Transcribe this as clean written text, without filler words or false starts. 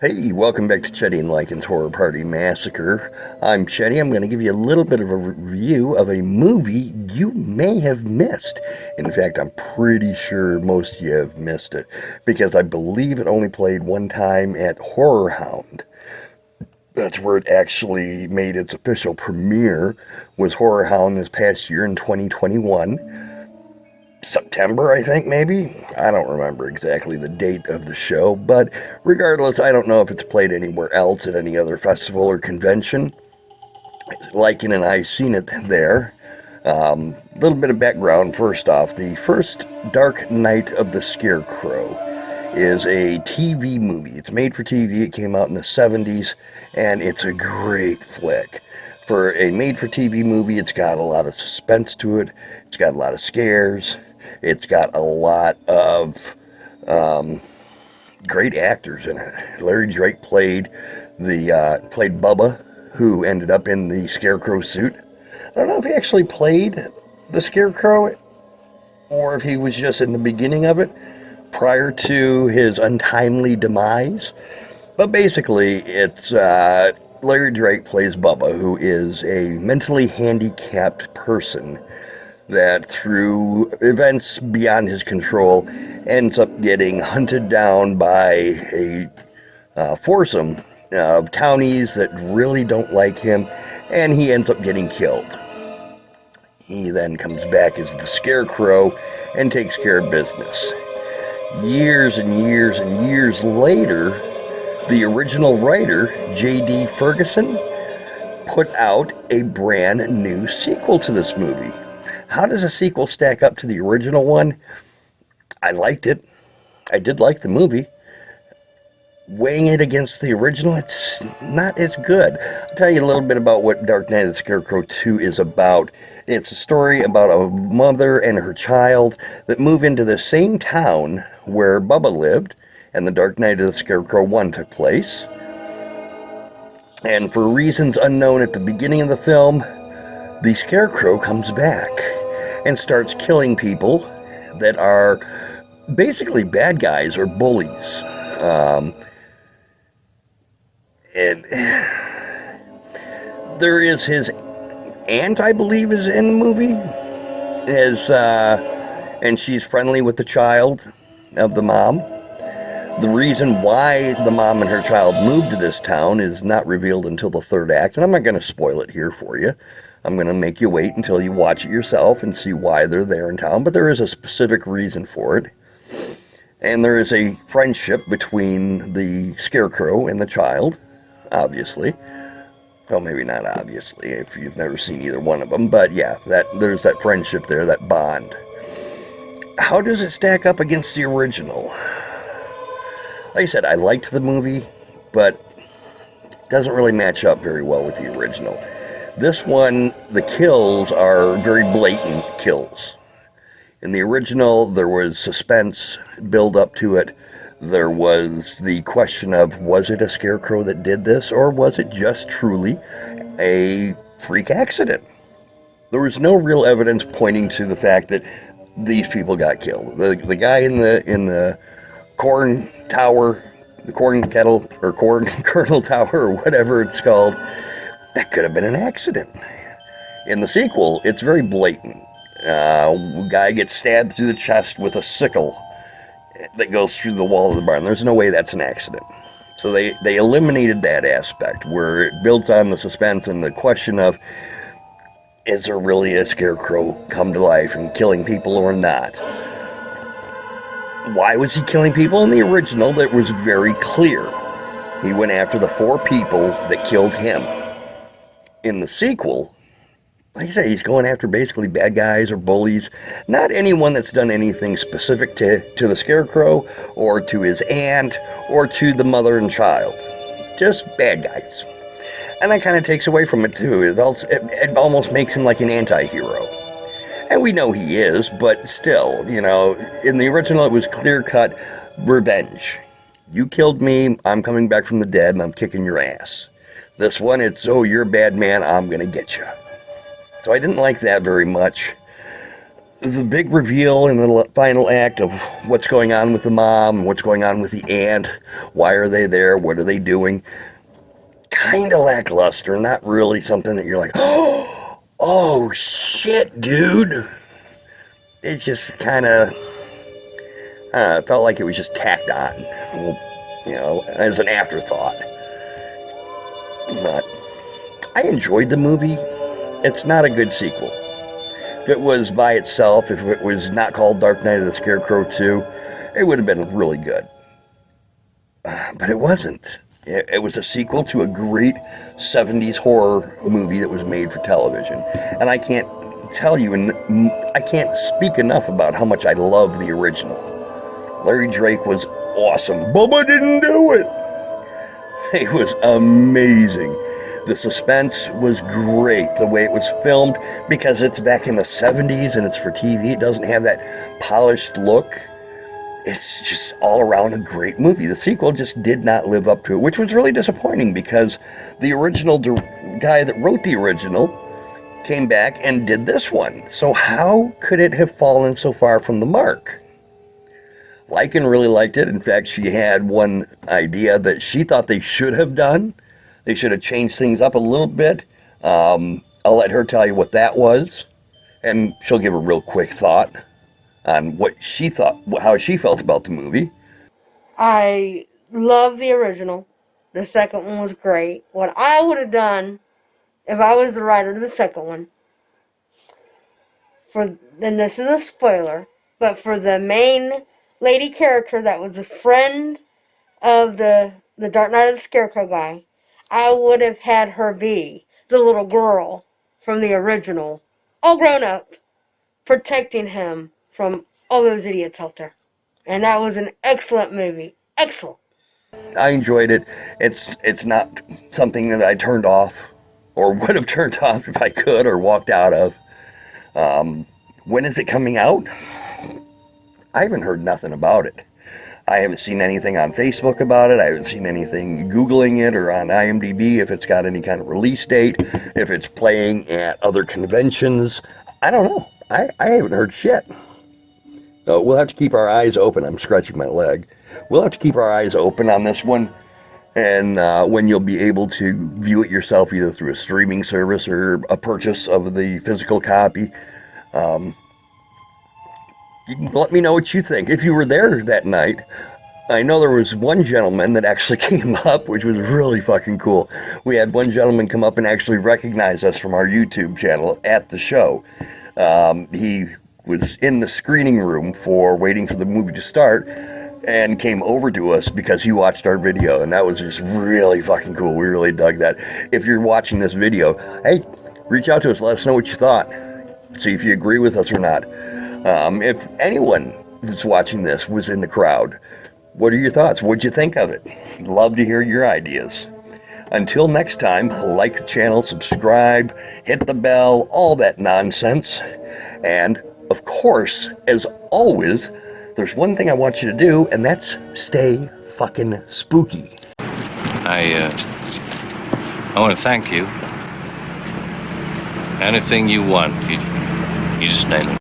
Hey, welcome back to Chetty and Lycan's Horror Party Massacre. I'm Chetty. I'm going to give you a little bit of a review of a movie you may have missed. In fact, I'm pretty sure most of you have missed it, because I believe it only played one time at Horror Hound. That's where it actually made its official premiere, was Horror Hound this past year in 2021. September, I think, maybe? I don't remember exactly the date of the show, but regardless, I don't know if it's played anywhere else at any other festival or convention. Lycan and I seen it there. Little bit of background first off. The first Dark Night of the Scarecrow is a TV movie. It's made for TV. It came out in the 70s, and it's a great flick. For a made-for-TV movie, it's got a lot of suspense to it. It's got a lot of scares. It's got a lot of great actors in it. Larry Drake played Bubba, who ended up in the Scarecrow suit. I don't know if he actually played the Scarecrow or if he was just in the beginning of it prior to his untimely demise. But basically, it's Larry Drake plays Bubba, who is a mentally handicapped person that through events beyond his control ends up getting hunted down by a foursome of townies that really don't like him, and he ends up getting killed. He then comes back as the Scarecrow and takes care of business. Years and years and years later, the original writer, J.D. Ferguson, put out a brand new sequel to this movie. How does a sequel stack up to the original one? I liked it. I did like the movie. Weighing it against the original, it's not as good. I'll tell you a little bit about what Dark Night of the Scarecrow 2 is about. It's a story about a mother and her child that move into the same town where Bubba lived, and the Dark Night of the Scarecrow 1 took place. And for reasons unknown at the beginning of the film, the Scarecrow comes back and starts killing people that are basically bad guys or bullies. And there is his aunt, I believe, is in the movie, and she's friendly with the child of the mom. The reason why the mom and her child moved to this town is not revealed until the third act, and I'm not going to spoil it here for you. I'm going to make you wait until you watch it yourself and see why they're there in town, but there is a specific reason for it. And there is a friendship between the Scarecrow and the child, obviously. Well, maybe not obviously, if you've never seen either one of them, but yeah, there's that friendship there, that bond. How does it stack up against the original? Like I said, I liked the movie, but it doesn't really match up very well with the original. This one, the kills are very blatant kills. In the original, there was suspense build up to it. There was the question of, was it a Scarecrow that did this, or was it just truly a freak accident? There was no real evidence pointing to the fact that these people got killed. The guy in the corn tower, the corn kettle, or corn kernel tower, or whatever it's called, that could have been an accident. In the sequel, it's very blatant. Guy gets stabbed through the chest with a sickle that goes through the wall of the barn. There's no way that's an accident. So they eliminated that aspect, where it builds on the suspense and the question of, is there really a Scarecrow come to life and killing people or not? Why was he killing people? In the original, that was very clear. He went after the four people that killed him. In the sequel, like I say, he's going after basically bad guys or bullies. Not anyone that's done anything specific to the Scarecrow or to his aunt or to the mother and child. Just bad guys. And that kind of takes away from it too. It almost makes him like an anti-hero. And we know he is, but still, you know, in the original it was clear-cut revenge. You killed me, I'm coming back from the dead, and I'm kicking your ass. This one, it's, oh, you're a bad man, I'm going to get you. So I didn't like that very much. the big reveal in the final act of what's going on with the mom, what's going on with the aunt, why are they there, what are they doing, kind of lackluster, not really something that you're like, oh shit, dude. It just kind of felt like it was just tacked on, as an afterthought. But I enjoyed the movie. It's not a good sequel. If it was by itself, if it was not called Dark Knight of the Scarecrow 2, it would have been really good. But it wasn't. It was a sequel to a great 70s horror movie that was made for television. And I can't tell you, and I can't speak enough about how much I love the original. Larry Drake was awesome. Bubba didn't do it. It was amazing. The suspense was great, the way it was filmed, because it's back in the 70s and it's for TV. It doesn't have that polished look. It's just all around a great movie. The sequel just did not live up to it, which was really disappointing because the original guy that wrote the original came back and did this one. So how could it have fallen so far from the mark? Lycan really liked it. In fact, she had one idea that she thought they should have done. They should have changed things up a little bit. I'll let her tell you what that was, and she'll give a real quick thought on what she thought, how she felt about the movie. I love the original. The second one was great. What I would have done if I was the writer of the second one, and this is a spoiler, but for the main lady character that was a friend of the Dark Knight of the Scarecrow guy, I would have had her be the little girl from the original, all grown up, protecting him from all those idiots out there. And that was an excellent movie. Excellent. I enjoyed it. It's not something that I turned off or would have turned off if I could or walked out of. When is it coming out? I haven't heard nothing about it. I haven't seen anything on Facebook about it. I haven't seen anything Googling it or on IMDb if it's got any kind of release date, if it's playing at other conventions. I don't know. I haven't heard shit. So we'll have to keep our eyes open. I'm scratching my leg. We'll have to keep our eyes open on this one. And when you'll be able to view it yourself, either through a streaming service or a purchase of the physical copy, you can let me know what you think. If you were there that night, I know there was one gentleman that actually came up, which was really fucking cool. We had one gentleman come up and actually recognize us from our YouTube channel at the show. He was in the screening room for waiting for the movie to start and came over to us because he watched our video, and that was just really fucking cool. We really dug that. If you're watching this video, hey, reach out to us. Let us know what you thought. See if you agree with us or not. If anyone that's watching this was in the crowd, what are your thoughts? What'd you think of it? Love to hear your ideas. Until next time, like the channel, subscribe, hit the bell, all that nonsense. And, of course, as always, there's one thing I want you to do, and that's stay fucking spooky. I want to thank you. Anything you want, you just name it.